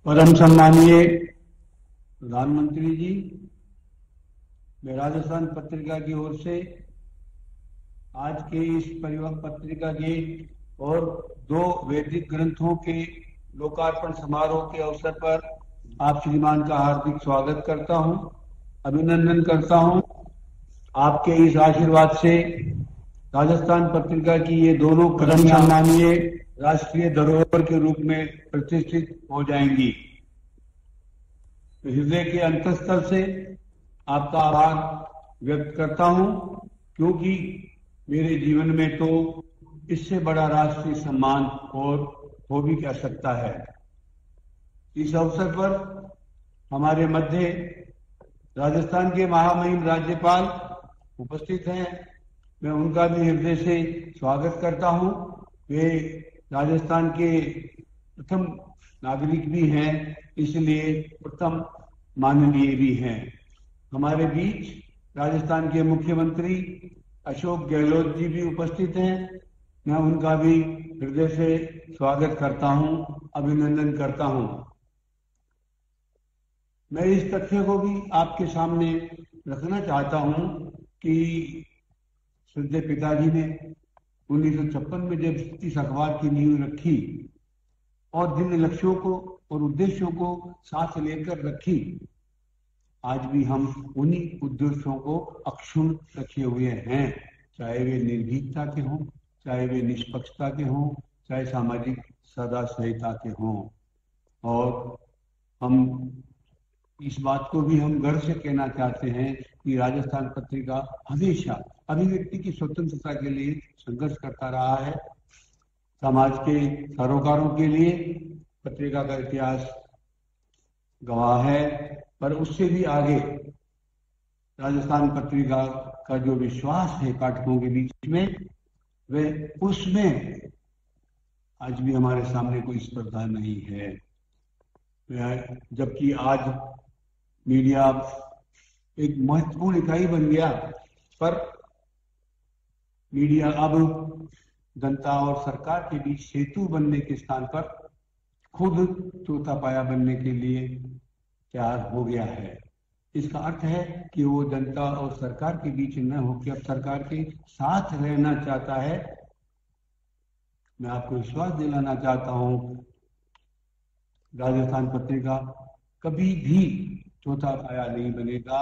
परम सम्मानीय प्रधानमंत्री जी, मैं राजस्थान पत्रिका की ओर से आज के इस परिवहन पत्रिका के और दो वैदिक ग्रंथों के लोकार्पण समारोह के अवसर पर आप श्रीमान का हार्दिक स्वागत करता हूं, अभिनंदन करता हूं। आपके इस आशीर्वाद से राजस्थान पत्रिका की ये दोनों परम सम्मानीय राष्ट्रीय धरोहर के रूप में प्रतिष्ठित हो जाएंगी। हृदय के अंतःस्थल से आपका आभार व्यक्त करता हूं, क्योंकि मेरे जीवन में तो इससे बड़ा राष्ट्रीय सम्मान और हो भी क्या सकता है। इस अवसर पर हमारे मध्य राजस्थान के महामहिम राज्यपाल उपस्थित हैं। मैं उनका भी हृदय से स्वागत करता हूं। वे राजस्थान के प्रथम नागरिक भी हैं, इसलिए प्रथम माननीय भी हैं। हमारे बीच राजस्थान के मुख्यमंत्री अशोक गहलोत जी भी उपस्थित हैं। मैं उनका भी हृदय से स्वागत करता हूं, अभिनंदन करता हूं। मैं इस तथ्य को भी आपके सामने रखना चाहता हूं कि श्रद्धेय पिताजी ने 1956 में जब इस अखबार की नींव रखी और जिन लक्ष्यों को और उद्देश्यों को साथ लेकर रखी, आज भी हम उन्हीं उद्देश्यों को अक्षुण्ण रखे हुए हैं, चाहे वे निर्भीकता के हों, चाहे वे निष्पक्षता के हों, चाहे सामाजिक सदाचारिता के हों। और हम इस बात को भी हम गर्व से कहना चाहते हैं कि राजस्थान पत्रिका हमेशा अभिव्यक्ति की स्वतंत्रता के लिए संघर्ष करता रहा है। समाज के सरोकारों के लिए पत्रिका का इतिहास गवाह है, पर उससे भी आगे राजस्थान पत्रिका का जो विश्वास है पाठकों के बीच में, वे उसमें आज भी हमारे सामने कोई स्पर्धा नहीं है। जबकि आज मीडिया एक महत्वपूर्ण इकाई बन गया, पर मीडिया अब जनता और सरकार के बीच सेतु बनने के स्थान पर खुद चौथा पाया बनने के लिए तैयार हो गया है। इसका अर्थ है कि वो जनता और सरकार के बीच न होकर अब सरकार के साथ रहना चाहता है। मैं आपको विश्वास दिलाना चाहता हूं, राजस्थान पत्रिका कभी भी चौथा पाया नहीं बनेगा।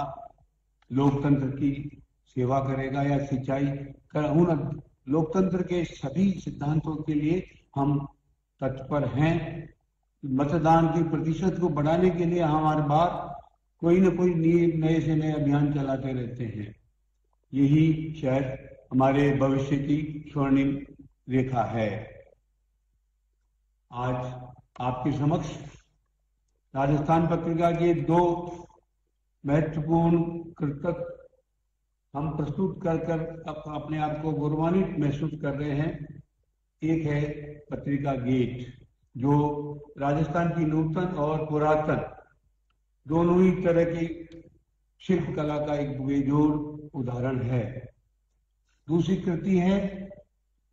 लोकतंत्र की सेवा करेगा या सिंचाई कर, उन लोकतंत्र के सभी सिद्धांतों के लिए हम तत्पर हैं। मतदान की प्रतिशत को बढ़ाने के लिए हम हर बार कोई न कोई नए से नए अभियान चलाते रहते हैं। यही शायद हमारे भविष्य की स्वर्णिम रेखा है। आज आपके समक्ष राजस्थान पत्रिका के दो महत्वपूर्ण कृतक हम प्रस्तुत कर अपने आप को गौरवान्वित महसूस कर रहे हैं। एक है पत्रिका गेट, जो राजस्थान की नूतन और पुरातन दोनों ही तरह की शिल्प कला का एक बेजोड़ उदाहरण है। दूसरी कृति है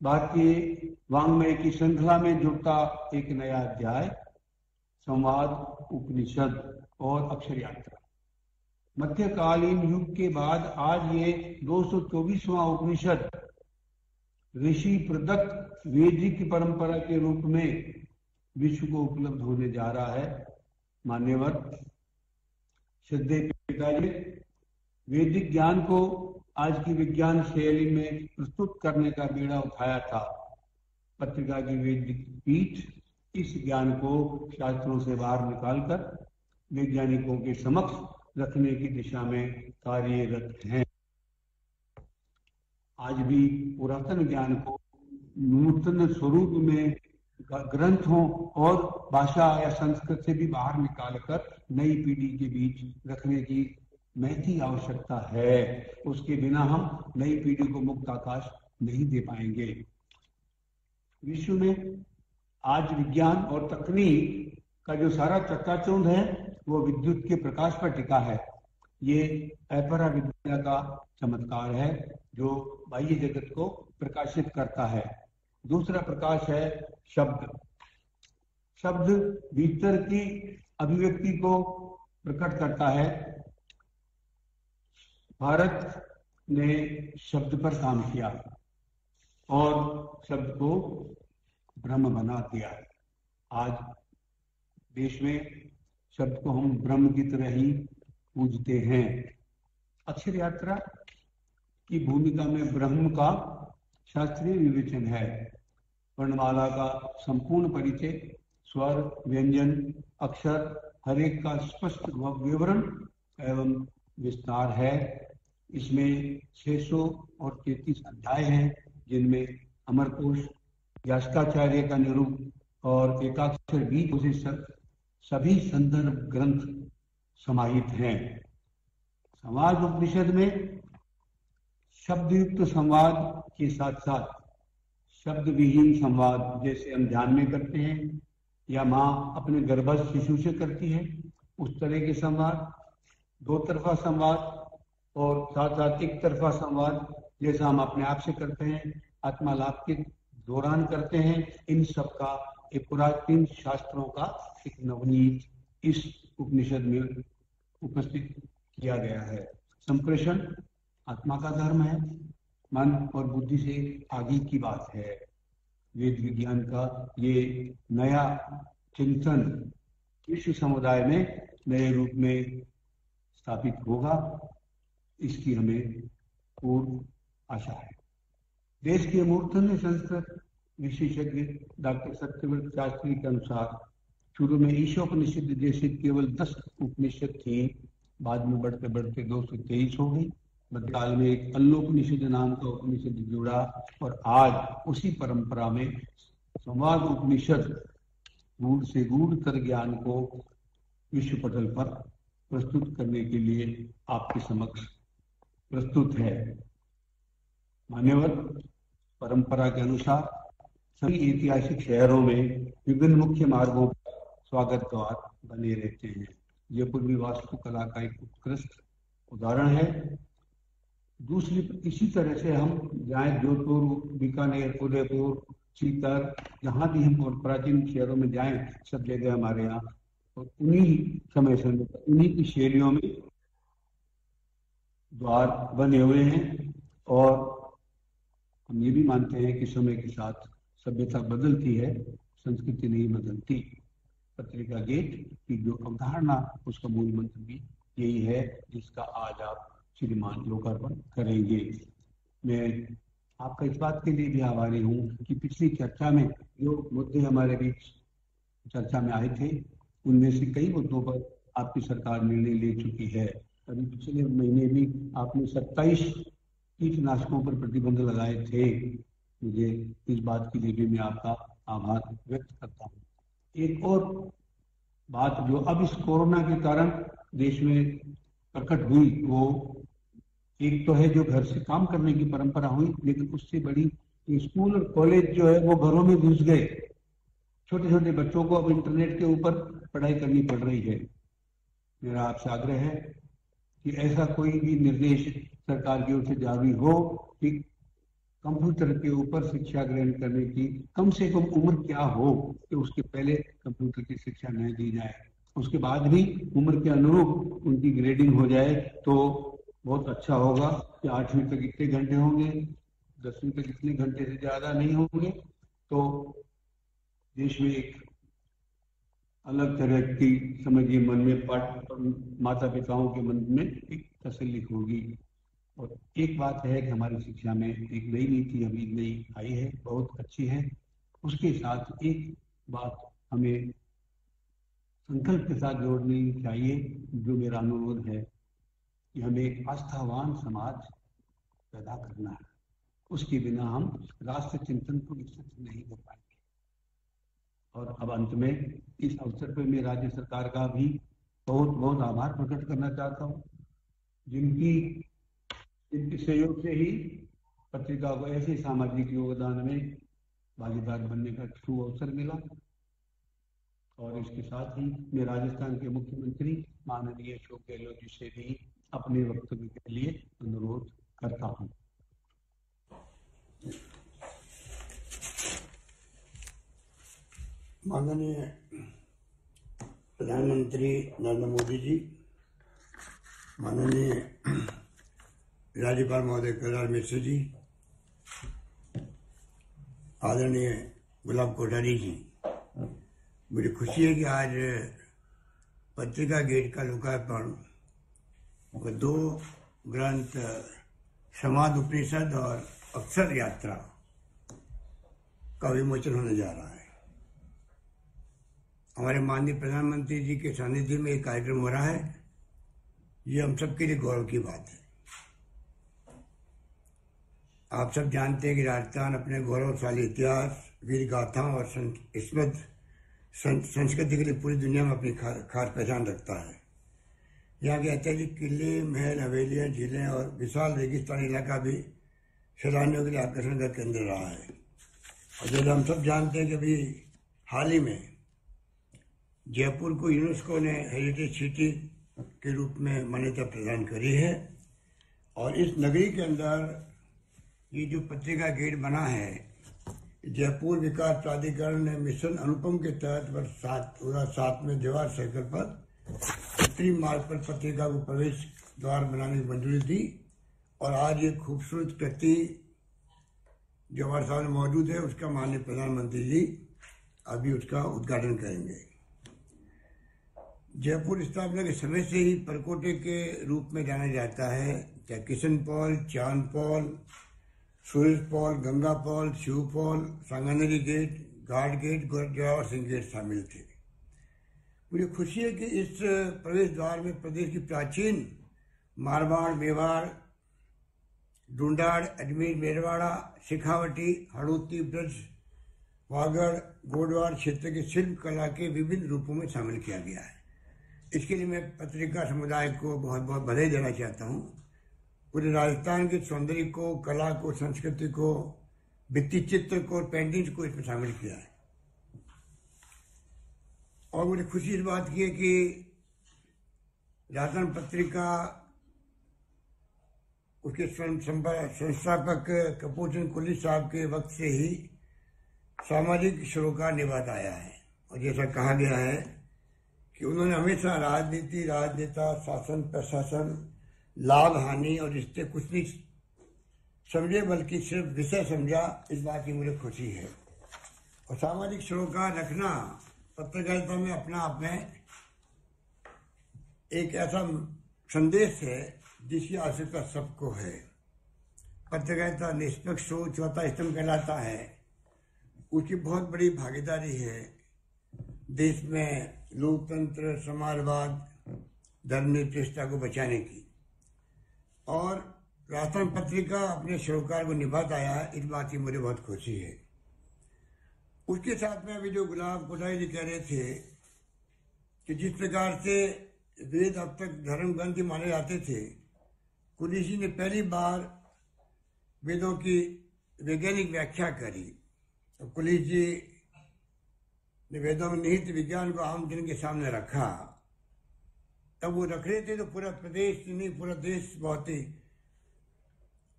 भारतीय वाङ्मय की श्रृंखला में जुड़ता एक नया अध्याय, संवाद, उपनिषद और अक्षर यात्रा। मध्यकालीन युग के बाद आज ये 224वां उपनिषद ऋषि प्रदत्त वैदिक परंपरा के रूप में विश्व को उपलब्ध होने जा रहा है। मान्यवर श्रद्धेय पिताजी वैदिक ज्ञान को आज की विज्ञान शैली में प्रस्तुत करने का बीड़ा उठाया था। पत्रिका की वैदिक पीठ इस ज्ञान को शास्त्रों से बाहर निकालकर वैज्ञानिकों के समक्ष रखने की दिशा में कार्यरत हैं। आज भी पुरातन ज्ञान को नूतन स्वरूप में ग्रंथों और भाषा या संस्कृत से भी बाहर निकालकर नई पीढ़ी के बीच रखने की महती आवश्यकता है। उसके बिना हम नई पीढ़ी को मुक्त आकाश नहीं दे पाएंगे। विश्व में आज विज्ञान और तकनीक का जो सारा चक्काचौंध है वो विद्युत के प्रकाश पर टिका है। ये अपरा विद्या का चमत्कार है जो बाह्य जगत को प्रकाशित करता है। दूसरा प्रकाश है शब्द। शब्द भीतर की अभिव्यक्ति को प्रकट करता है। भारत ने शब्द पर काम किया और शब्द को ब्रह्म बना दिया। आज देश में शब्द को हम ब्रह्म की तरह ही पूजते हैं। अक्षर यात्रा की भूमिका में ब्रह्म का शास्त्रीय विवेचन है। वर्णमाला का संपूर्ण परिचय, स्वर, व्यंजन, अक्षर, हर एक का स्पष्ट विवरण एवं विस्तार है। इसमें 633 अध्याय हैं, जिनमें अमरकोश, यास्काचार्य का निरूप और एकाक्षर बीज जैसे सभी संदर्भ ग्रंथ समाहित हैं। संवाद उपनिषद में शब्दयुक्त संवाद के साथ साथ शब्द विहीन संवाद, जैसे हम ध्यान में करते हैं या माँ अपने गर्भस्थ शिशु से करती है, उस तरह के संवाद, दो तरफा संवाद और साथ साथ एक तरफा संवाद जैसा हम अपने आप से करते हैं, आत्मा लाभ के दौरान करते हैं, इन सब का एक पुरातन शास्त्रों का एक नवनीत इस उपनिषद में उपस्थित किया गया है। संप्रेषण आत्मा का धर्म है, मन और बुद्धि से आगे की बात है। वेद विज्ञान का ये नया चिंतन विश्व समुदाय में नए रूप में स्थापित होगा, इसकी हमें पूर्ण आशा है। देश के मूर्धन्य संस्कृत विशेषज्ञ डॉक्टर सत्यव्रत शास्त्री के अनुसार शुरू में ईशोपनिषद जैसे केवल 10 उपनिषद थी, बाद में बढ़ते बढ़ते 223 हो गई। मध्यकाल में एक अल्लोपनिषद नाम का उपनिषद जुड़ा और आज उसी परंपरा में संवाद उपनिषद गूढ़ से गूढ़तर ज्ञान को विश्व पटल पर प्रस्तुत करने के लिए आपके समक्ष प्रस्तुत है। मान्यवर, परंपरा के अनुसार सभी ऐतिहासिक शहरों में विभिन्न मुख्य मार्गों पर स्वागत द्वार बने रहते हैं। जयपुर भी वास्तुकला का एक उत्कृष्ट उदाहरण है। दूसरी इसी तरह से हम जाएं जोधपुर, बीकानेर, उदयपुर, सीकर, जहां भी हम और प्राचीन शहरों में जाएं, सब जगह हमारे यहाँ और उन्हीं समय से उन्हीं की शैलियों में द्वार बने हुए हैं। और हम ये भी मानते हैं कि समय के साथ सभ्यता बदलती है, संस्कृति नहीं बदलती। पत्रिका गेट की जो अवधारणा, उसका मूल मंत्र भी यही है, जिसका आज आप श्रीमान लोकार्पण करेंगे। मैं आपका इस बात के लिए भी आभारी हूँ कि पिछली चर्चा में जो मुद्दे हमारे बीच चर्चा में आए थे, उनमें से कई मुद्दों पर आपकी सरकार निर्णय ले चुकी है। अभी पिछले महीने भी आपने 27 कीटनाशकों पर प्रतिबंध लगाए थे। मुझे इस बात के लिए भी मैं आपका आभार व्यक्त करता हूँ। एक और बात जो अब इस कोरोना के कारण देश में प्रकट हुई, वो एक तो है जो घर से काम करने की परंपरा हुई, लेकिन उससे बड़ी स्कूल और कॉलेज जो है वो घरों में घुस गए। छोटे छोटे बच्चों को अब इंटरनेट के ऊपर पढ़ाई करनी पड़ रही है। मेरा आपसे आग्रह है कि ऐसा कोई भी निर्देश सरकार की ओर से जारी हो कि कंप्यूटर के ऊपर शिक्षा ग्रहण करने की कम से कम उम्र क्या हो कि उसके पहले कंप्यूटर की शिक्षा नहीं दी जाए, उसके बाद भी उम्र के अनुरूप उनकी ग्रेडिंग हो जाए तो बहुत अच्छा होगा। कि 8वीं तक इतने घंटे होंगे, 10वीं तक इतने घंटे से ज्यादा नहीं होंगे, तो देश में एक अलग तरह की समझिए मन में माता पिताओं के मन में एक तसल्ली होगी। और एक बात है कि हमारी शिक्षा में एक नई नीति अभी नई आई है, बहुत अच्छी है। उसके साथ एक बात हमें संकल्प के साथ जोड़नी चाहिए, जो मेरा अनुरोध है कि हमें एक आस्थावान समाज पैदा करना है। उसके बिना हम राष्ट्र चिंतन को विकसित नहीं कर पाएंगे। और अब अंत में इस अवसर पर मैं राज्य सरकार का भी बहुत बहुत आभार प्रकट करना चाहता हूँ, जिनके सहयोग से ही पत्रिका को ऐसे सामाजिक योगदान में भागीदार बनने का सुअवसर मिला। और इसके साथ ही मैं राजस्थान के मुख्यमंत्री माननीय अशोक गहलोत जी से भी अपने वक्तव्य के लिए अनुरोध करता हूँ। माननीय प्रधानमंत्री नरेंद्र मोदी जी, माननीय राज्यपाल महोदय कलराज मिश्र जी, आदरणीय गुलाब कोठारी जी, मुझे खुशी है कि आज पत्रिका गेट का लोकार्पण और 2 ग्रंथ समाज उपनिषद और अक्षर यात्रा का विमोचन होने जा रहा है। हमारे माननीय प्रधानमंत्री जी के सानिध्य में एक कार्यक्रम हो रहा है। ये हम सबके लिए गौरव की बात है। आप सब जानते हैं कि राजस्थान अपने गौरवशाली इतिहास, वीर गाथाओं और संस्कृति के लिए पूरी दुनिया में अपनी खास पहचान रखता है। यहाँ के ऐतिहासिक किले, महल, हवेलियाँ, झीलें और विशाल रेगिस्तानी इलाका भी सैलानियों के लिए आकर्षण का केंद्र रहा है। और जैसे हम सब जानते हैं कि अभी हाल ही में जयपुर को यूनेस्को ने हेरिटेज सिटी के रूप में मान्यता प्रदान करी है। और इस नगरी के अंदर ये जो पत्रिका गेट बना है, जयपुर विकास प्राधिकरण ने मिशन अनुपम के तहत वर्ष 2007 में जवाहर सर्कल पर उत्तरी मार्ग पर पत्रिका को प्रवेश द्वार बनाने की मंजूरी दी। और आज ये खूबसूरत कृति जो हमारे सामने मौजूद है, उसका माननीय प्रधानमंत्री जी अभी उसका उद्घाटन करेंगे। जयपुर स्थापना के समय से ही परकोटे के रूप में जाना जाता है। चाहे Kishan Pol, Chand Pol, Suraj Pol, Ganga Pol, Shiv Pol, Sanganeri gate, Ghat gate, Zorawar Singh gate शामिल थे। मुझे खुशी है कि इस प्रवेश द्वार में प्रदेश की प्राचीन मारवाड़, मेवाड़, ढूंढाड़, अजमेर, मेरवाड़ा, शेखावटी, हड़ौती, ब्रज, वागड़, गोडवाड़ क्षेत्र के शिल्प कला के विभिन्न रूपों में शामिल किया गया है। इसके लिए मैं पत्रिका समुदाय को बहुत बहुत बधाई देना चाहता हूँ। पूरे राजस्थान के सौंदर्य को, कला को, संस्कृति को, भित्ति चित्र को और पेंटिंग्स को इसमें शामिल किया है। और मुझे खुशी इस बात की है कि राजस्थान पत्रिका उसके संस्थापक कपूर चंद कुली साहब के वक्त से ही सामाजिक सरोकार निभाता आया है। और जैसा कहा गया है कि उन्होंने हमेशा राजनीति, राजनेता, शासन, प्रशासन, लाभ हानि और इससे कुछ नहीं समझे, बल्कि सिर्फ विषय समझा। इस बात की मुझे खुशी है। और सामाजिक सरोकार रखना पत्रकारिता में अपना आप में एक ऐसा संदेश है जिसकी आवश्यकता सबको है। पत्रकारिता निष्पक्ष सोच, चौथा स्तंभ कहलाता है, उसकी बहुत बड़ी भागीदारी है देश में लोकतंत्र, समाजवाद, धर्मनिरपेक्षता को बचाने की। और राजस्थान पत्रिका अपने सरोकार को निभाता आया है, इस बात की मुझे बहुत खुशी है। उसके साथ में अभी जो गुलाब कोठारी जी कह रहे थे कि जिस प्रकार से वेद अब तक धर्म ग्रंथ माने जाते थे, कुली जी ने पहली बार वेदों की वैज्ञानिक व्याख्या करी। तो कुली जी ने वेदों में निहित विज्ञान को आम जन के सामने रखा। तब वो रख रहे थे तो पूरा प्रदेश नहीं, पूरा देश बहुत ही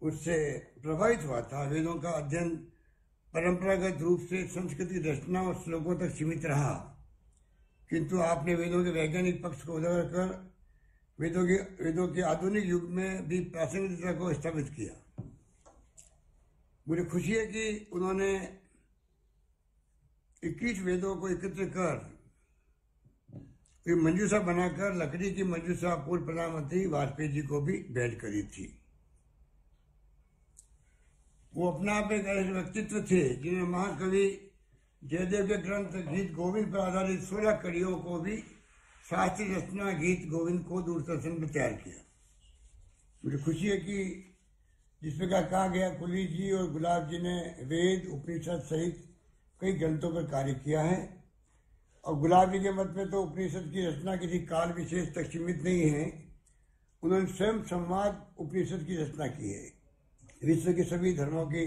उससे प्रभावित हुआ था। वेदों का अध्ययन परंपरागत रूप से संस्कृत की रचना और श्लोकों तक सीमित रहा, किंतु आपने वेदों के वैज्ञानिक पक्ष को उजागर कर वेदों के आधुनिक युग में भी प्रासंगिकता को स्थापित किया। मुझे खुशी है कि उन्होंने 21 वेदों को एकत्र कर मंजूषा बनाकर लकड़ी की मंजूषा पूर्व प्रधानमंत्री वाजपेयी जी को भी भेंट करी थी। वो अपना आप एक ऐसे व्यक्तित्व थे जिन्होंने महाकवि जयदेव के ग्रंथ गीत गोविंद पर आधारित 16 कड़ियों को भी शास्त्रीय रचना गीत गोविंद को दूरदर्शन पर तैयार किया। मुझे खुशी है कि जिस प्रकार कहा गया, कुली जी और गुलाब जी ने वेद, उपनिषद सहित कई ग्रंथों पर कार्य किया है। और गुलाब जी के मत में तो उपनिषद की रचना किसी काल विशेष तक सीमित नहीं है। उन्होंने स्वयं संवाद उपनिषद की रचना की है। विश्व के सभी धर्मों के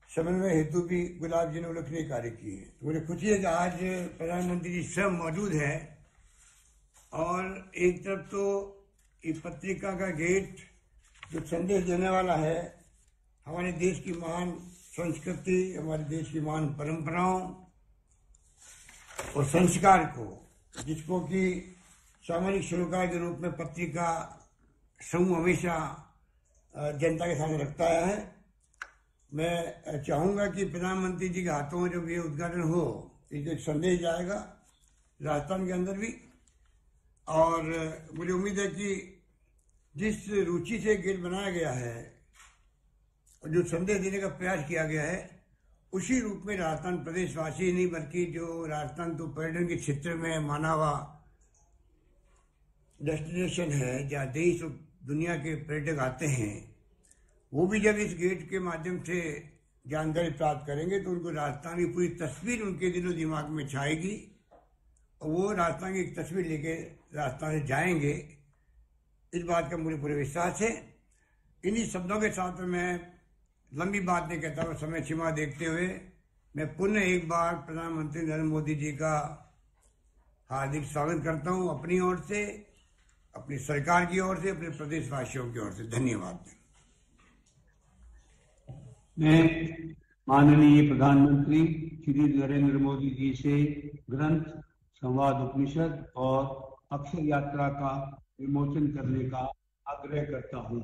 समन्वय हेतु भी गुलाब जी ने उल्लेखनीय कार्य किए हैं। तो मुझे खुशी है कि आज प्रधानमंत्री जी स्वयं मौजूद है। और एक तरफ तो ये पत्रिका का गेट जो संदेश देने वाला है हमारे देश की महान संस्कृति, हमारे देश की महान परंपराओं और संस्कार को, जिसको कि सामाजिक सरोकार के रूप में पत्रिका समूह हमेशा जनता के सामने रखता है। मैं चाहूँगा कि प्रधानमंत्री जी के हाथों जब ये उद्घाटन हो, एक संदेश जाएगा राजस्थान के अंदर भी, और मुझे उम्मीद है कि जिस रुचि से गेट बनाया गया है और जो संदेश देने का प्रयास किया गया है, उसी रूप में राजस्थान प्रदेशवासी नहीं बल्कि जो राजस्थान तो पर्यटन के क्षेत्र में माना हुआ डेस्टिनेशन है, जहाँ देश और दुनिया के पर्यटक आते हैं, वो भी जब इस गेट के माध्यम से जानकारी प्राप्त करेंगे तो उनको राजस्थान की पूरी तस्वीर उनके दिलो दिमाग में छाएगी और वो राजस्थान की एक तस्वीर लेके राजस्थान से जाएंगे। इस बात का मुझे पूरा विश्वास है। इन्हीं शब्दों के साथ मैं लंबी बात नहीं कहता हूँ, समय सीमा देखते हुए मैं पुनः एक बार प्रधानमंत्री नरेंद्र मोदी जी का हार्दिक स्वागत करता हूँ अपनी ओर से, अपनी सरकार की ओर से, अपने प्रदेशवासियों की ओर से। धन्यवाद। मैं माननीय प्रधानमंत्री श्री नरेंद्र मोदी जी से ग्रंथ संवाद उपनिषद और अक्षर यात्रा का विमोचन करने का आग्रह करता हूँ।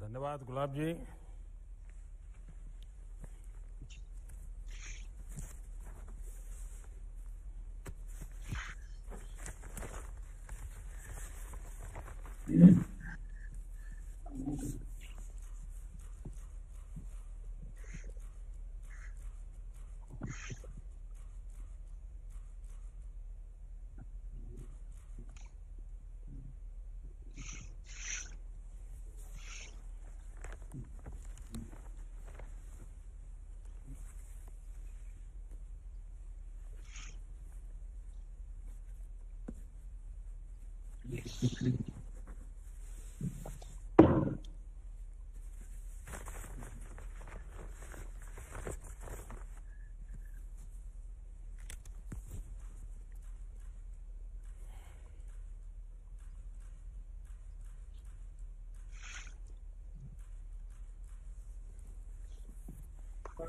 धन्यवाद गुलाब जी।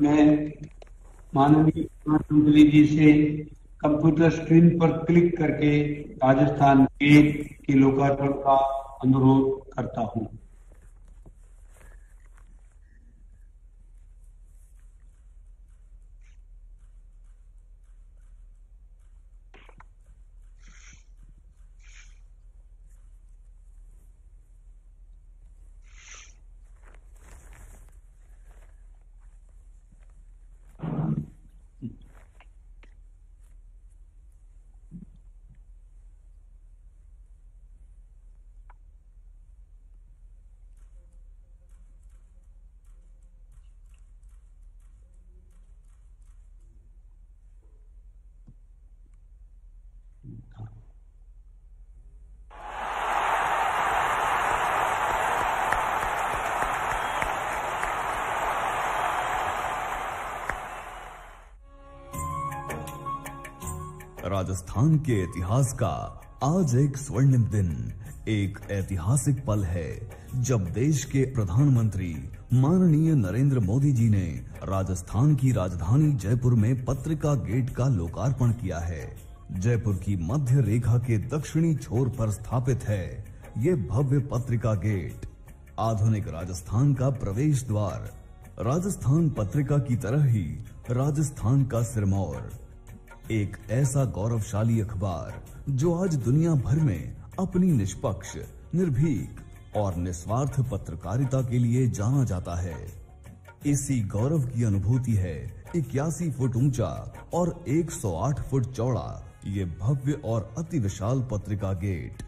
मैं माननीय प्रधानमंत्री जी से कंप्यूटर स्क्रीन पर क्लिक करके राजस्थान गेट के लोकार्पण का अनुरोध करता हूं। राजस्थान के इतिहास का आज एक स्वर्णिम दिन, एक ऐतिहासिक पल है जब देश के प्रधानमंत्री माननीय नरेंद्र मोदी जी ने राजस्थान की राजधानी जयपुर में पत्रिका गेट का लोकार्पण किया है। जयपुर की मध्य रेखा के दक्षिणी छोर पर स्थापित है ये भव्य पत्रिका गेट, आधुनिक राजस्थान का प्रवेश द्वार। राजस्थान पत्रिका की तरह ही राजस्थान का सिरमौर, एक ऐसा गौरवशाली अखबार जो आज दुनिया भर में अपनी निष्पक्ष, निर्भीक और निस्वार्थ पत्रकारिता के लिए जाना जाता है। इसी गौरव की अनुभूति है 81 फुट ऊंचा और 108 फुट चौड़ा ये भव्य और अति विशाल पत्रिका गेट।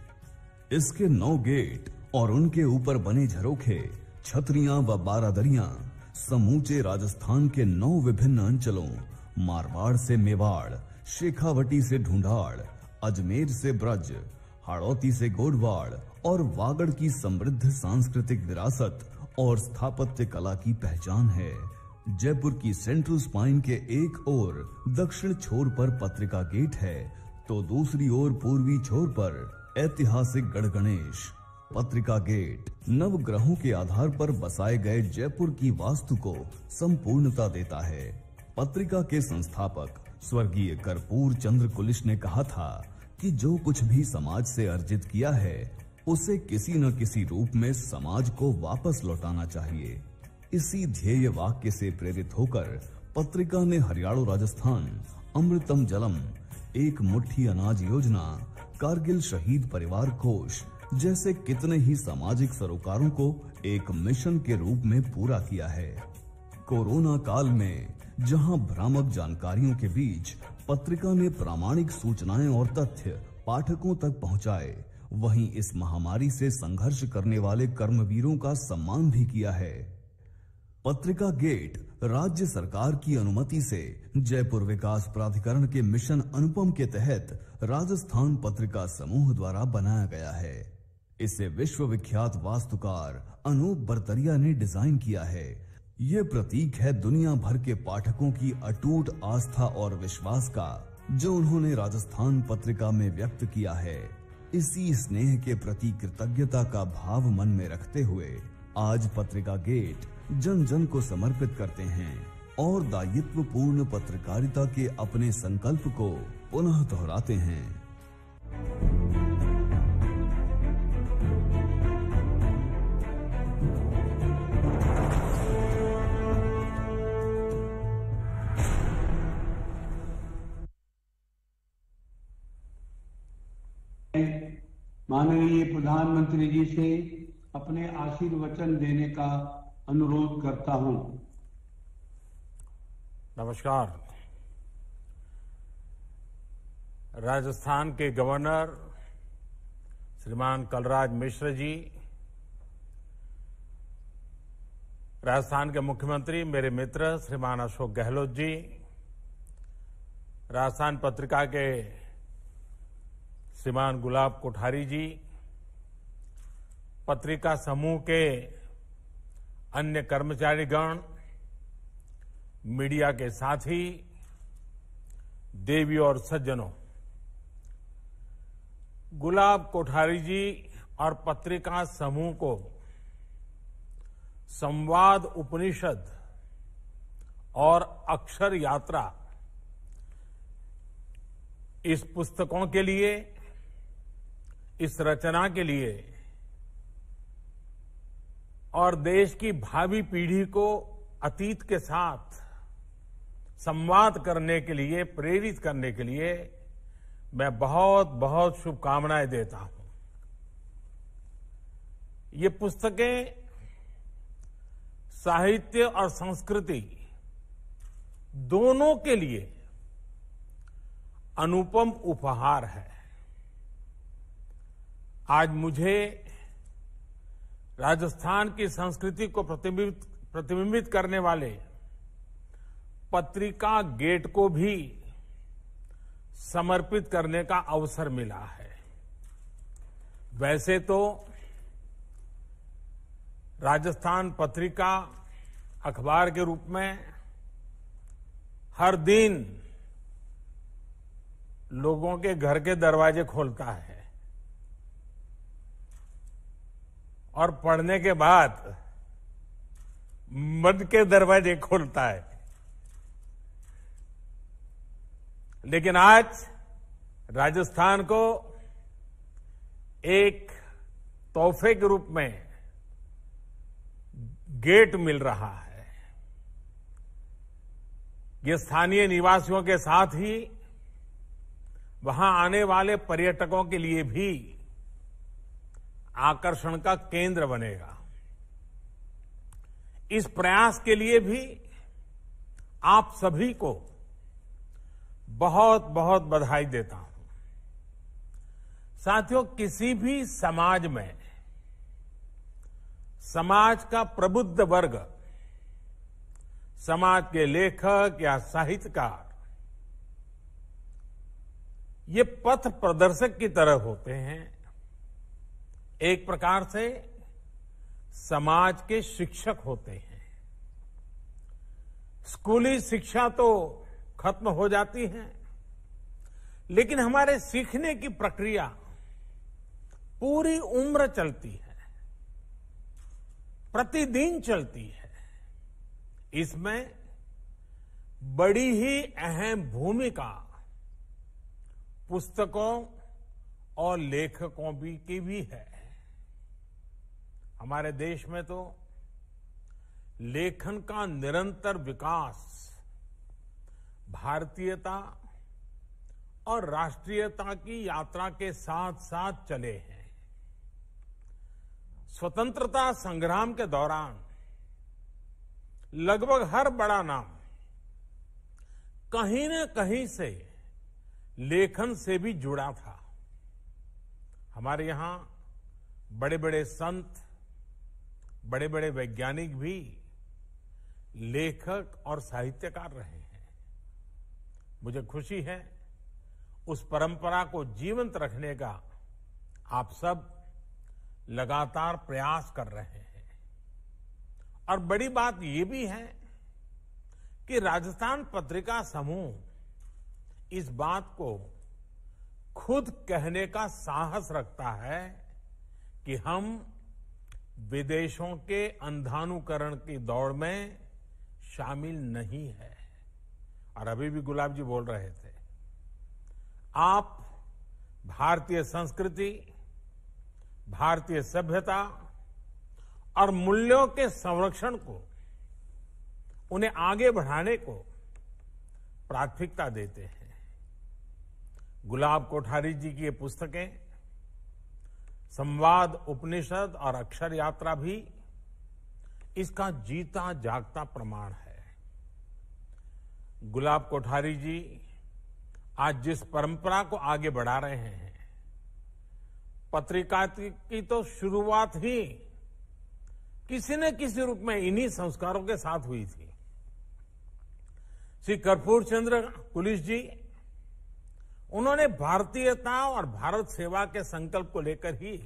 इसके 9 गेट और उनके ऊपर बने झरोखे, छतरियां व बारादरियां समूचे राजस्थान के 9 विभिन्न अंचलों, मारवाड़ से मेवाड़, शेखावटी से ढूंढाड़, अजमेर से ब्रज, हाड़ौती से गोडवाड़ और वागड़ की समृद्ध सांस्कृतिक विरासत और स्थापत्य कला की पहचान है। जयपुर की सेंट्रल स्पाइन के एक ओर दक्षिण छोर पर पत्रिका गेट है तो दूसरी ओर पूर्वी छोर पर ऐतिहासिक गढ़ गणेश। पत्रिका गेट नवग्रहों के आधार पर बसाए गए जयपुर की वास्तु को संपूर्णता देता है। पत्रिका के संस्थापक स्वर्गीय कर्पूर चंद्र कुलिश ने कहा था कि जो कुछ भी समाज से अर्जित किया है उसे किसी न किसी रूप में समाज को वापस लौटाना चाहिए। इसी ध्येय वाक्य से प्रेरित होकर पत्रिका ने हरियाणा राजस्थान अमृतम जलम, एक मुट्ठी अनाज योजना, कारगिल शहीद परिवार कोष जैसे कितने ही सामाजिक सरोकारों को एक मिशन के रूप में पूरा किया है। कोरोना काल में जहां भ्रामक जानकारियों के बीच पत्रिका ने प्रामाणिक सूचनाएं और तथ्य पाठकों तक पहुंचाए, वहीं इस महामारी से संघर्ष करने वाले कर्मवीरों का सम्मान भी किया है। पत्रिका गेट राज्य सरकार की अनुमति से जयपुर विकास प्राधिकरण के मिशन अनुपम के तहत राजस्थान पत्रिका समूह द्वारा बनाया गया है। इसे विश्व विख्यात वास्तुकार अनूप बरतरिया ने डिजाइन किया है। ये प्रतीक है दुनिया भर के पाठकों की अटूट आस्था और विश्वास का, जो उन्होंने राजस्थान पत्रिका में व्यक्त किया है। इसी स्नेह के प्रति कृतज्ञता का भाव मन में रखते हुए आज पत्रिका गेट जन जन को समर्पित करते हैं और दायित्वपूर्ण पत्रकारिता के अपने संकल्प को पुनः दोहराते हैं। माननीय प्रधानमंत्री जी से अपने आशीर्वचन देने का अनुरोध करता हूं। नमस्कार। राजस्थान के गवर्नर श्रीमान कलराज मिश्र जी, राजस्थान के मुख्यमंत्री मेरे मित्र श्रीमान अशोक गहलोत जी, राजस्थान पत्रिका के श्रीमान गुलाब कोठारी जी, पत्रिका समूह के अन्य कर्मचारीगण, मीडिया के साथी, देवी और सज्जनों, गुलाब कोठारी जी और पत्रिका समूह को संवाद उपनिषद और अक्षर यात्रा इस पुस्तकों के लिए, इस रचना के लिए और देश की भावी पीढ़ी को अतीत के साथ संवाद करने के लिए, प्रेरित करने के लिए मैं बहुत बहुत शुभकामनाएं देता हूं। ये पुस्तकें साहित्य और संस्कृति दोनों के लिए अनुपम उपहार है। आज मुझे राजस्थान की संस्कृति को प्रतिबिंबित करने वाले पत्रिका गेट को भी समर्पित करने का अवसर मिला है। वैसे तो राजस्थान पत्रिका अखबार के रूप में हर दिन लोगों के घर के दरवाजे खोलता है और पढ़ने के बाद मन के दरवाजे खोलता है। लेकिन आज राजस्थान को एक तोहफे के रूप में गेट मिल रहा है। ये स्थानीय निवासियों के साथ ही वहां आने वाले पर्यटकों के लिए भी आकर्षण का केंद्र बनेगा। इस प्रयास के लिए भी आप सभी को बहुत बहुत बधाई देता हूं। साथियों, किसी भी समाज में समाज का प्रबुद्ध वर्ग, समाज के लेखक या साहित्यकार ये पथ प्रदर्शक की तरह होते हैं। एक प्रकार से समाज के शिक्षक होते हैं। स्कूली शिक्षा तो खत्म हो जाती है, लेकिन हमारे सीखने की प्रक्रिया पूरी उम्र चलती है, प्रतिदिन चलती है। इसमें बड़ी ही अहम भूमिका पुस्तकों और लेखकों की भी है। हमारे देश में तो लेखन का निरंतर विकास भारतीयता और राष्ट्रीयता की यात्रा के साथ साथ चले हैं। स्वतंत्रता संग्राम के दौरान लगभग हर बड़ा नाम कहीं न कहीं से लेखन से भी जुड़ा था। हमारे यहां बड़े बड़े संत, बड़े बड़े वैज्ञानिक भी लेखक और साहित्यकार रहे हैं। मुझे खुशी है उस परंपरा को जीवंत रखने का आप सब लगातार प्रयास कर रहे हैं। और बड़ी बात ये भी है कि राजस्थान पत्रिका समूह इस बात को खुद कहने का साहस रखता है कि हम विदेशों के अंधानुकरण की दौड़ में शामिल नहीं है। और अभी भी गुलाब जी बोल रहे थे, आप भारतीय संस्कृति, भारतीय सभ्यता और मूल्यों के संरक्षण को, उन्हें आगे बढ़ाने को प्राथमिकता देते हैं। गुलाब कोठारी जी की ये पुस्तकें संवाद, उपनिषद और अक्षर यात्रा भी इसका जीता जागता प्रमाण है। गुलाब कोठारी जी आज जिस परंपरा को आगे बढ़ा रहे हैं, पत्रिका की तो शुरुआत ही किसी न किसी रूप में इन्हीं संस्कारों के साथ हुई थी। श्री कर्पूर चंद्र कुलिश जी, उन्होंने भारतीयता और भारत सेवा के संकल्प को लेकर ही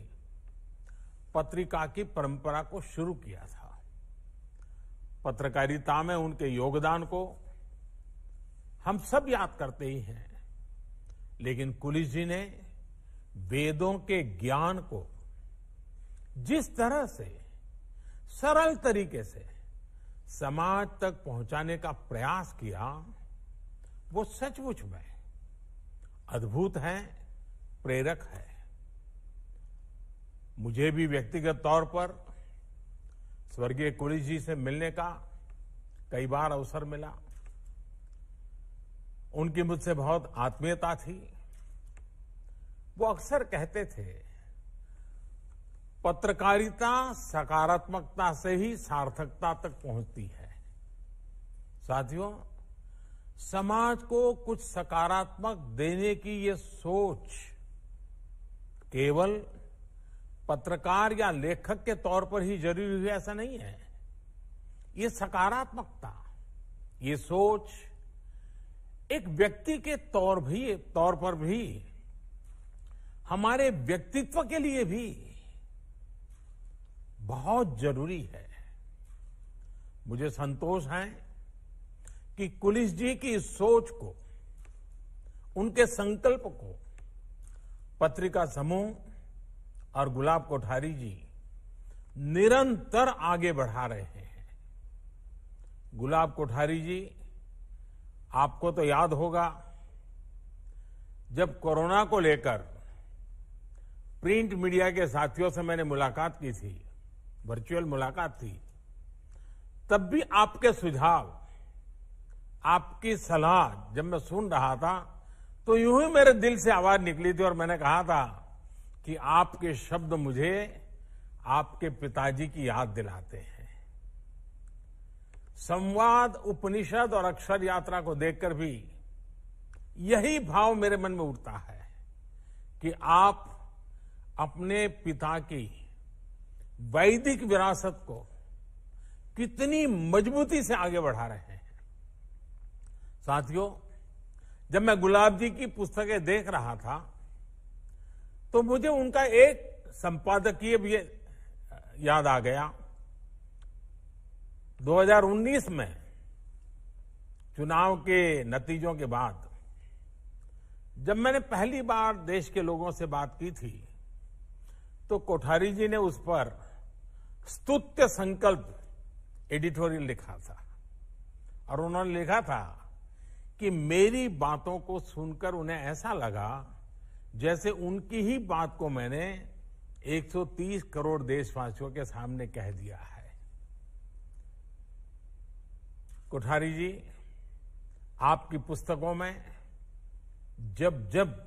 पत्रिका की परंपरा को शुरू किया था। पत्रकारिता में उनके योगदान को हम सब याद करते ही हैं, लेकिन कुलिश जी ने वेदों के ज्ञान को जिस तरह से सरल तरीके से समाज तक पहुंचाने का प्रयास किया, वो सचमुच में अद्भुत है, प्रेरक है। मुझे भी व्यक्तिगत तौर पर स्वर्गीय कुलिश जी से मिलने का कई बार अवसर मिला। उनकी मुझसे बहुत आत्मीयता थी। वो अक्सर कहते थे, पत्रकारिता सकारात्मकता से ही सार्थकता तक पहुंचती है। साथियों, समाज को कुछ सकारात्मक देने की ये सोच केवल पत्रकार या लेखक के तौर पर ही जरूरी है, ऐसा नहीं है। ये सकारात्मकता, ये सोच एक व्यक्ति के तौर पर भी हमारे व्यक्तित्व के लिए भी बहुत जरूरी है। मुझे संतोष है कि कुलिश जी की इस सोच को, उनके संकल्प को पत्रिका समूह और गुलाब कोठारी जी निरंतर आगे बढ़ा रहे हैं। गुलाब कोठारी जी, आपको तो याद होगा, जब कोरोना को लेकर प्रिंट मीडिया के साथियों से मैंने मुलाकात की थी, वर्चुअल मुलाकात थी, तब भी आपके सुझाव, आपकी सलाह जब मैं सुन रहा था तो यूं ही मेरे दिल से आवाज निकली थी और मैंने कहा था कि आपके शब्द मुझे आपके पिताजी की याद दिलाते हैं। संवाद, उपनिषद और अक्षर यात्रा को देखकर भी यही भाव मेरे मन में उठता है कि आप अपने पिता की वैदिक विरासत को कितनी मजबूती से आगे बढ़ा रहे हैं। साथियों, जब मैं गुलाब जी की पुस्तकें देख रहा था तो मुझे उनका एक संपादकीय भी याद आ गया। 2019 में चुनाव के नतीजों के बाद जब मैंने पहली बार देश के लोगों से बात की थी तो कोठारी जी ने उस पर स्तुत्य संकल्प एडिटोरियल लिखा था और उन्होंने लिखा था कि मेरी बातों को सुनकर उन्हें ऐसा लगा जैसे उनकी ही बात को मैंने 130 करोड़ देशवासियों के सामने कह दिया है। कोठारी जी, आपकी पुस्तकों में जब जब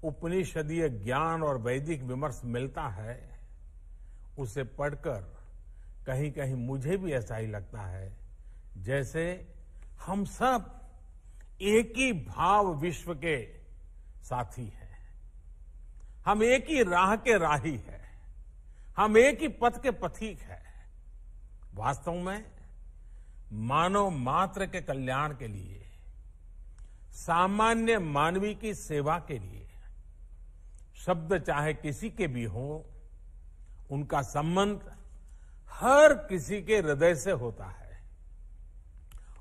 उपनिषदीय ज्ञान और वैदिक विमर्श मिलता है, उसे पढ़कर कहीं कहीं मुझे भी ऐसा ही लगता है जैसे हम सब एक ही भाव विश्व के साथी हैं, हम एक ही राह के राही हैं, हम एक ही पथ के पथिक हैं। वास्तव में मानव मात्र के कल्याण के लिए, सामान्य मानवी की सेवा के लिए शब्द चाहे किसी के भी हो, उनका संबंध हर किसी के हृदय से होता है।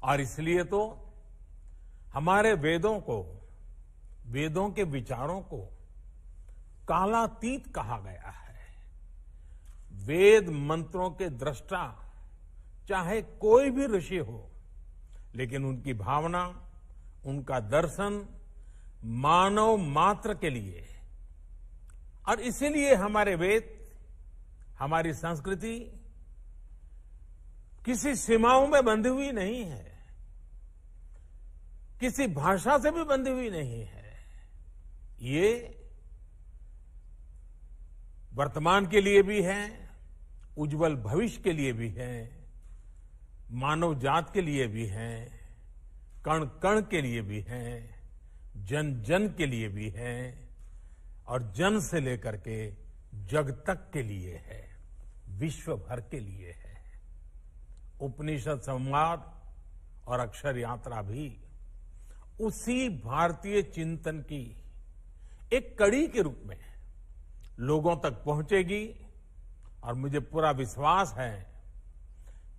और इसलिए तो हमारे वेदों को, वेदों के विचारों को कालातीत कहा गया है। वेद मंत्रों के दृष्टा चाहे कोई भी ऋषि हो, लेकिन उनकी भावना, उनका दर्शन मानव मात्र के लिए, और इसीलिए हमारे वेद, हमारी संस्कृति किसी सीमाओं में बंधी हुई नहीं है, किसी भाषा से भी बंधी हुई नहीं है। ये वर्तमान के लिए भी है, उज्जवल भविष्य के लिए भी है, मानव जात के लिए भी है, कण कण के लिए भी है, जन जन के लिए भी है, और जन से लेकर के जग तक के लिए है, विश्व भर के लिए है। उपनिषद संवाद और अक्षर यात्रा भी उसी भारतीय चिंतन की एक कड़ी के रूप में लोगों तक पहुंचेगी। और मुझे पूरा विश्वास है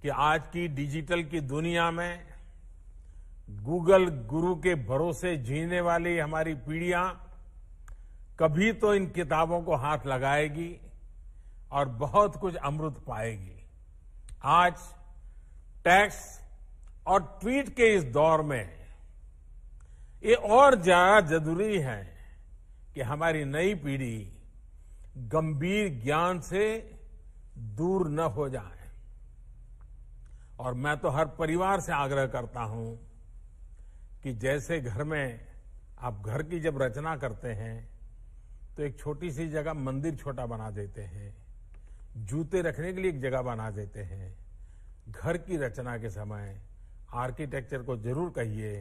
कि आज की डिजिटल की दुनिया में गूगल गुरु के भरोसे जीने वाली हमारी पीढ़ियां कभी तो इन किताबों को हाथ लगाएगी और बहुत कुछ अमृत पाएगी। आज टेक्स्ट और ट्वीट के इस दौर में ये और ज्यादा जरूरी है कि हमारी नई पीढ़ी गंभीर ज्ञान से दूर न हो जाए। और मैं तो हर परिवार से आग्रह करता हूं कि जैसे घर में आप घर की जब रचना करते हैं तो एक छोटी सी जगह मंदिर छोटा बना देते हैं, जूते रखने के लिए एक जगह बना देते हैं। घर की रचना के समय आर्किटेक्चर को जरूर कहिए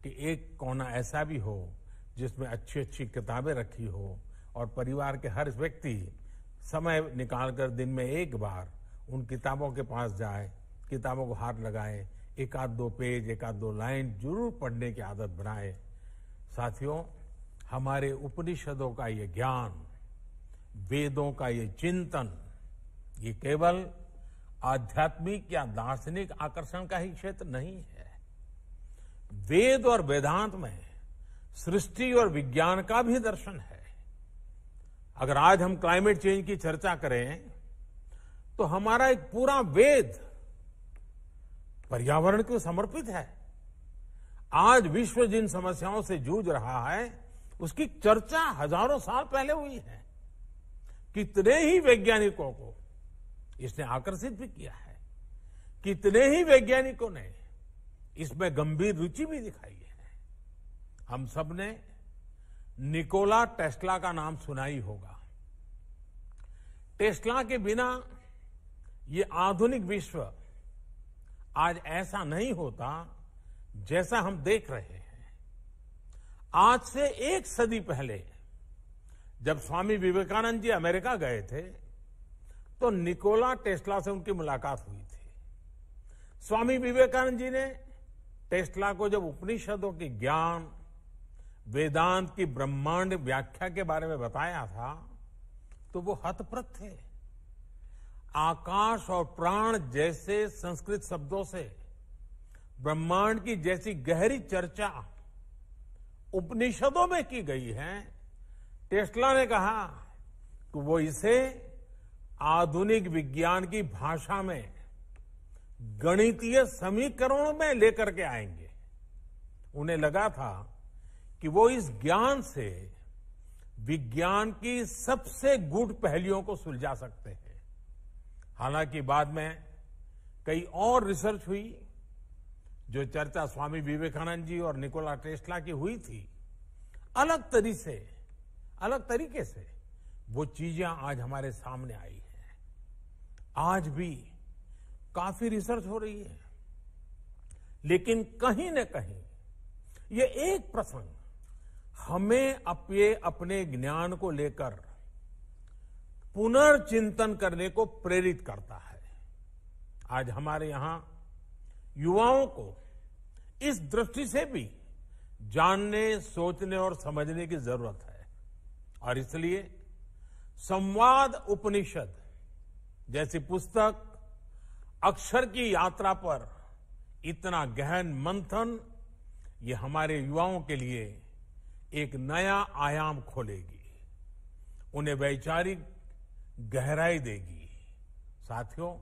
कि एक कोना ऐसा भी हो जिसमें अच्छी अच्छी किताबें रखी हो, और परिवार के हर व्यक्ति समय निकालकर दिन में एक बार उन किताबों के पास जाए, किताबों को हाथ लगाए, एक आध दो पेज, एक आध दो लाइन जरूर पढ़ने की आदत बनाए। साथियों, हमारे उपनिषदों का ये ज्ञान, वेदों का ये चिंतन, ये केवल आध्यात्मिक या दार्शनिक आकर्षण का ही क्षेत्र नहीं है। वेद और वेदांत में सृष्टि और विज्ञान का भी दर्शन है। अगर आज हम क्लाइमेट चेंज की चर्चा करें तो हमारा एक पूरा वेद पर्यावरण को समर्पित है। आज विश्व जिन समस्याओं से जूझ रहा है उसकी चर्चा हजारों साल पहले हुई है। कितने ही वैज्ञानिकों को इसने आकर्षित भी किया है, कितने ही वैज्ञानिकों ने इसमें गंभीर रुचि भी दिखाई है। हम सब ने निकोला टेस्ला का नाम सुना ही होगा। टेस्ला के बिना ये आधुनिक विश्व आज ऐसा नहीं होता जैसा हम देख रहे हैं। आज से एक सदी पहले जब स्वामी विवेकानंद जी अमेरिका गए थे तो निकोला टेस्ला से उनकी मुलाकात हुई थी। स्वामी विवेकानंद जी ने टेस्ला को जब उपनिषदों के ज्ञान, वेदांत की ब्रह्मांड व्याख्या के बारे में बताया था तो वो हतप्रत थे। आकाश और प्राण जैसे संस्कृत शब्दों से ब्रह्मांड की जैसी गहरी चर्चा उपनिषदों में की गई है, टेस्ला ने कहा कि वो इसे आधुनिक विज्ञान की भाषा में, गणितीय समीकरणों में लेकर के आएंगे। उन्हें लगा था कि वो इस ज्ञान से विज्ञान की सबसे गूढ़ पहलियों को सुलझा सकते हैं। हालांकि बाद में कई और रिसर्च हुई, जो चर्चा स्वामी विवेकानंद जी और निकोला टेस्ला की हुई थी, अलग तरीके से वो चीजें आज हमारे सामने आई हैं। आज भी काफी रिसर्च हो रही है, लेकिन कहीं न कहीं ये एक प्रसंग हमें अपने ज्ञान को लेकर पुनर्चिंतन करने को प्रेरित करता है। आज हमारे यहां युवाओं को इस दृष्टि से भी जानने, सोचने और समझने की जरूरत है, और इसलिए संवाद उपनिषद जैसी पुस्तक अक्षर की यात्रा पर इतना गहन मंथन, ये हमारे युवाओं के लिए एक नया आयाम खोलेगी, उन्हें वैचारिक गहराई देगी। साथियों,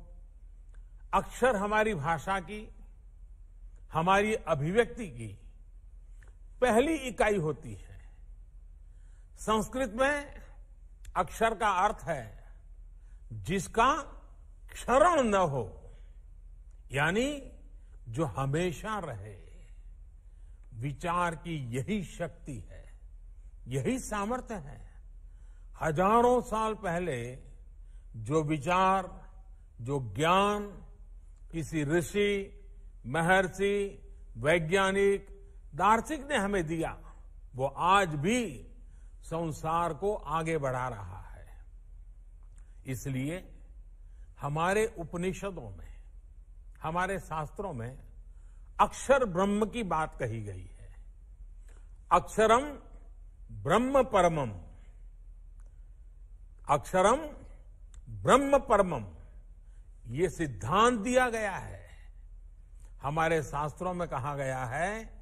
अक्षर हमारी भाषा की, हमारी अभिव्यक्ति की पहली इकाई होती है। संस्कृत में अक्षर का अर्थ है जिसका क्षरण न हो, यानी जो हमेशा रहे। विचार की यही शक्ति है, यही सामर्थ्य है। हजारों साल पहले जो विचार, जो ज्ञान किसी ऋषि, महर्षि, वैज्ञानिक, दार्शनिक ने हमें दिया, वो आज भी संसार को आगे बढ़ा रहा है। इसलिए हमारे उपनिषदों में, हमारे शास्त्रों में अक्षर ब्रह्म की बात कही गई है। अक्षरम ब्रह्म परमम, अक्षरम ब्रह्म परमम, ये सिद्धांत दिया गया है। हमारे शास्त्रों में कहा गया है,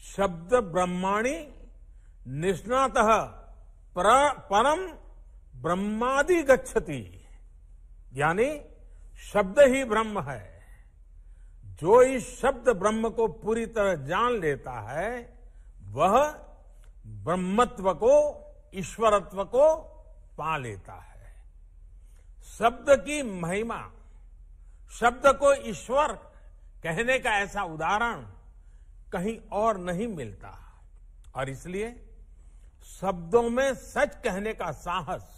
शब्द ब्रह्माणि निष्णातः परम ब्रह्मादि गच्छति, यानी शब्द ही ब्रह्म है। जो इस शब्द ब्रह्म को पूरी तरह जान लेता है, वह ब्रह्मत्व को, ईश्वरत्व को पा लेता है। शब्द की महिमा, शब्द को ईश्वर कहने का ऐसा उदाहरण कहीं और नहीं मिलता, और इसलिए शब्दों में सच कहने का साहस,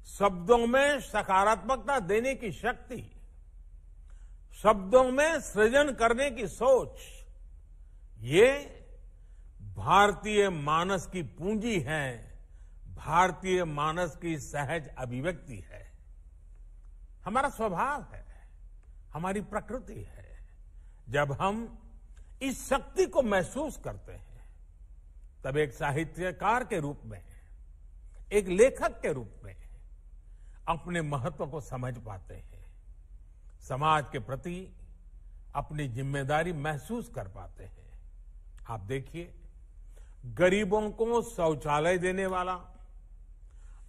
शब्दों में सकारात्मकता देने की शक्ति, शब्दों में सृजन करने की सोच, ये भारतीय मानस की पूंजी है, भारतीय मानस की सहज अभिव्यक्ति है, हमारा स्वभाव है, हमारी प्रकृति है। जब हम इस शक्ति को महसूस करते हैं, तब एक साहित्यकार के रूप में, एक लेखक के रूप में अपने महत्व को समझ पाते हैं, समाज के प्रति अपनी जिम्मेदारी महसूस कर पाते हैं। आप देखिए, गरीबों को शौचालय देने वाला,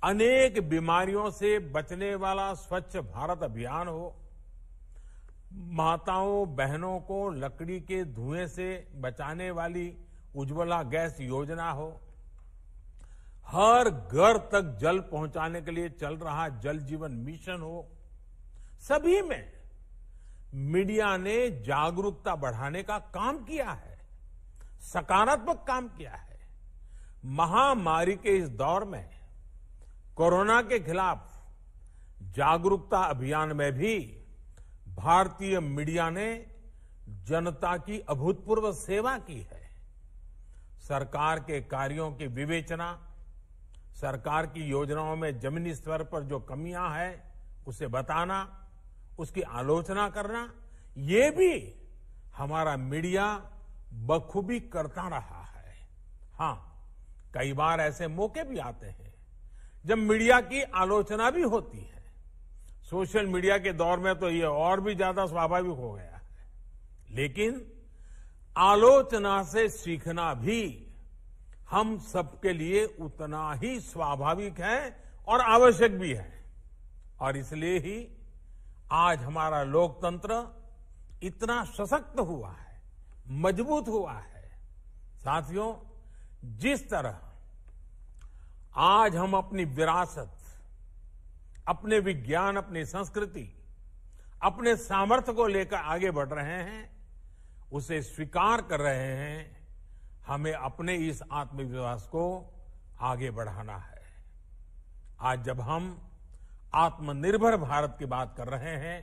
अनेक बीमारियों से बचने वाला स्वच्छ भारत अभियान हो, माताओं बहनों को लकड़ी के धुएं से बचाने वाली उज्ज्वला गैस योजना हो, हर घर तक जल पहुंचाने के लिए चल रहा जल जीवन मिशन हो, सभी में मीडिया ने जागरूकता बढ़ाने का काम किया है, सकारात्मक काम किया है। महामारी के इस दौर में कोरोना के खिलाफ जागरूकता अभियान में भी भारतीय मीडिया ने जनता की अभूतपूर्व सेवा की है। सरकार के कार्यों की विवेचना, सरकार की योजनाओं में जमीनी स्तर पर जो कमियां हैं उसे बताना, उसकी आलोचना करना, ये भी हमारा मीडिया बखूबी करता रहा है। हां, कई बार ऐसे मौके भी आते हैं जब मीडिया की आलोचना भी होती है। सोशल मीडिया के दौर में तो ये और भी ज्यादा स्वाभाविक हो गया है, लेकिन आलोचना से सीखना भी हम सबके लिए उतना ही स्वाभाविक है और आवश्यक भी है। और इसलिए ही आज हमारा लोकतंत्र इतना सशक्त हुआ है, मजबूत हुआ है। साथियों, जिस तरह आज हम अपनी विरासत, अपने विज्ञान, अपनी संस्कृति, अपने सामर्थ्य को लेकर आगे बढ़ रहे हैं, उसे स्वीकार कर रहे हैं, हमें अपने इस आत्मविश्वास को आगे बढ़ाना है। आज जब हम आत्मनिर्भर भारत की बात कर रहे हैं,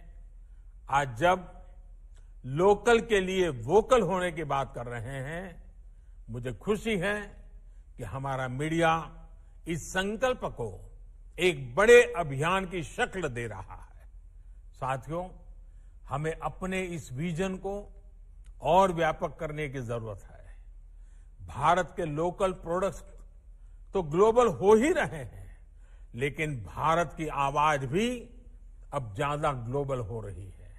आज जब लोकल के लिए वोकल होने की बात कर रहे हैं, मुझे खुशी है कि हमारा मीडिया इस संकल्प को एक बड़े अभियान की शक्ल दे रहा है। साथियों, हमें अपने इस विजन को और व्यापक करने की जरूरत है। भारत के लोकल प्रोडक्ट्स तो ग्लोबल हो ही रहे हैं, लेकिन भारत की आवाज भी अब ज्यादा ग्लोबल हो रही है।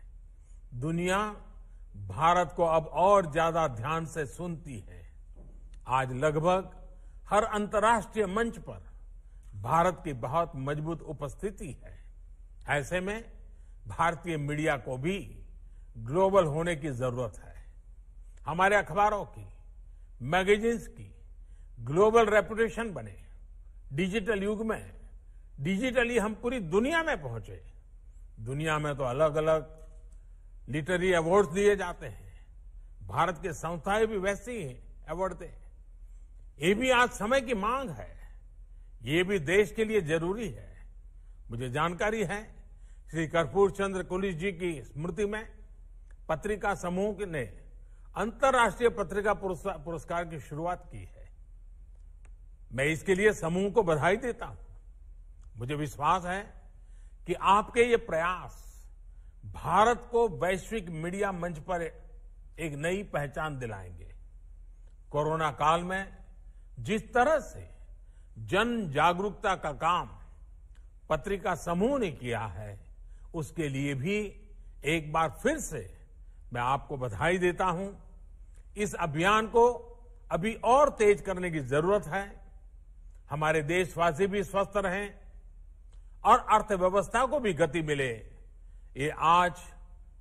दुनिया भारत को अब और ज्यादा ध्यान से सुनती है। आज लगभग हर अंतर्राष्ट्रीय मंच पर भारत की बहुत मजबूत उपस्थिति है। ऐसे में भारतीय मीडिया को भी ग्लोबल होने की जरूरत है। हमारे अखबारों की, मैगजीन्स की ग्लोबल रेपुटेशन बने। डिजिटल युग में डिजिटली हम पूरी दुनिया में पहुंचे। दुनिया में तो अलग अलग लिटरेरी अवार्ड्स दिए जाते हैं, भारत के संस्थाएं भी वैसे ही अवार्ड दें। ये भी आज समय की मांग है, ये भी देश के लिए जरूरी है। मुझे जानकारी है श्री कर्पूर चंद्र कुलिश जी की स्मृति में पत्रिका समूह ने अंतर्राष्ट्रीय पत्रिका पुरस्कार की शुरुआत की है। मैं इसके लिए समूह को बधाई देता हूं। मुझे विश्वास है कि आपके ये प्रयास भारत को वैश्विक मीडिया मंच पर एक नई पहचान दिलाएंगे। कोरोना काल में जिस तरह से जन जागरूकता का काम पत्रिका समूह ने किया है, उसके लिए भी एक बार फिर से मैं आपको बधाई देता हूं। इस अभियान को अभी और तेज करने की जरूरत है। हमारे देशवासी भी स्वस्थ रहें और अर्थव्यवस्था को भी गति मिले, ये आज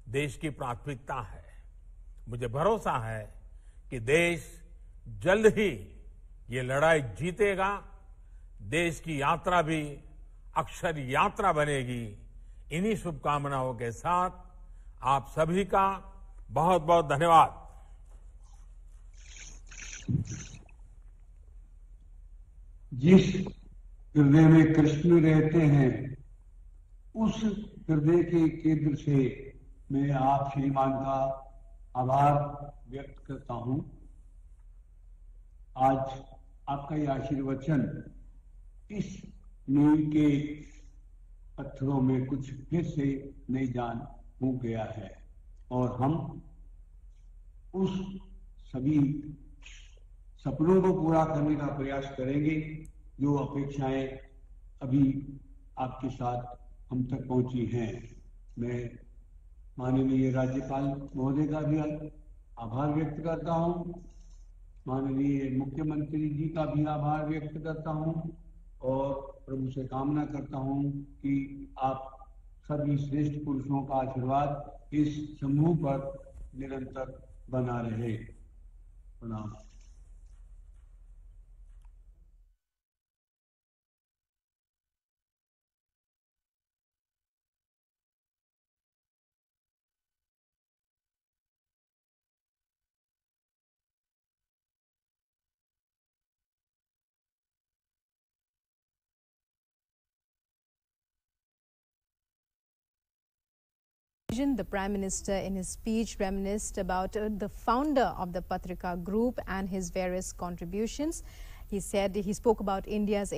देश की प्राथमिकता है। मुझे भरोसा है कि देश जल्द ही ये लड़ाई जीतेगा। देश की यात्रा भी अक्षर यात्रा बनेगी। इन्हीं शुभकामनाओं के साथ आप सभी का बहुत बहुत धन्यवाद। जिस हृदय में कृष्ण रहते हैं, उस हृदय के केंद्र से मैं आप श्रीमान का आभार व्यक्त करता हूं। आज आपका ये आशीर्वचन इस नींव के पत्थरों में कुछ फिर से नई जान हो गया है और हम उस सभी सपनों को पूरा करने का प्रयास करेंगे जो अपेक्षाएं अभी आपके साथ हम तक पहुंची हैं। मैं माननीय राज्यपाल महोदय का भी आभार व्यक्त करता हूं, माननीय मुख्यमंत्री जी का भी आभार व्यक्त करता हूं और प्रभु से कामना करता हूं कि आप सभी श्रेष्ठ पुरुषों का आशीर्वाद इस समूह पर निरंतर बना रहे। प्रणाम। The Prime Minister in his speech reminisced about the founder of the Patrika Group and his various contributions. He said he spoke about India's